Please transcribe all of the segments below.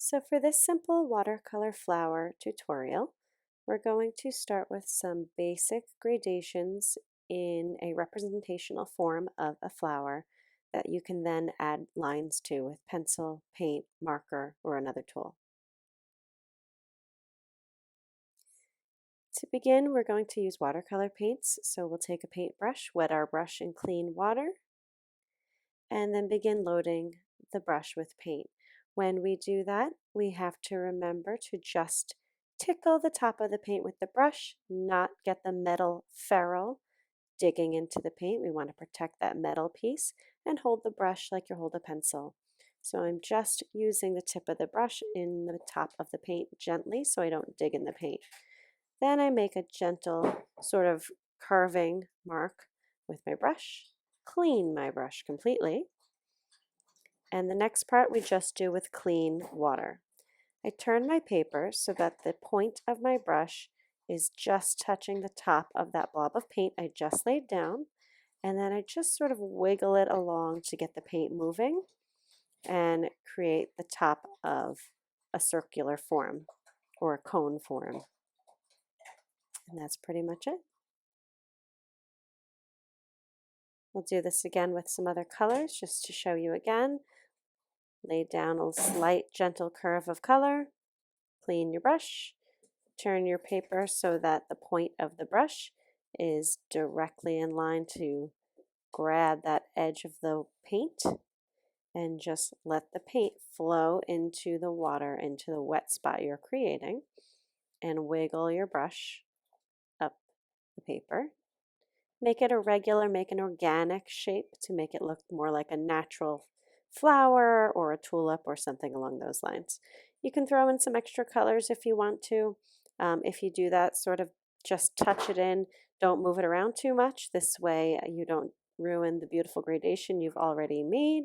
So for this simple watercolor flower tutorial, we're going to start with some basic gradations in a representational form of a flower that you can then add lines to with pencil, paint, marker, or another tool. To begin, we're going to use watercolor paints. So we'll take a paintbrush, wet our brush in clean water, and then begin loading the brush with paint. When we do that, we have to remember to just tickle the top of the paint with the brush, not get the metal ferrule digging into the paint. We want to protect that metal piece and hold the brush like you hold a pencil. So I'm just using the tip of the brush in the top of the paint gently so I don't dig in the paint. Then I make a gentle sort of curving mark with my brush, clean my brush completely, and the next part we just do with clean water. I turn my paper so that the point of my brush is just touching the top of that blob of paint I just laid down, and then I just sort of wiggle it along to get the paint moving and create the top of a circular form or a cone form. And that's pretty much it. We'll do this again with some other colors just to show you again. Lay down a slight gentle curve of color, clean your brush, turn your paper so that the point of the brush is directly in line to grab that edge of the paint, and just let the paint flow into the water, into the wet spot you're creating, and wiggle your brush up the paper. Make it irregular, make an organic shape to make it look more like a natural flower or a tulip or something along those lines. You can throw in some extra colors if you want to. If you do that, sort of just touch it in. Don't move it around too much. This way you don't ruin the beautiful gradation you've already made,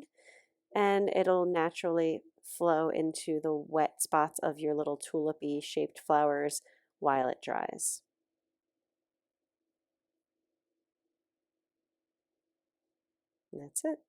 and it'll naturally flow into the wet spots of your little tulipy shaped flowers while it dries. And that's it.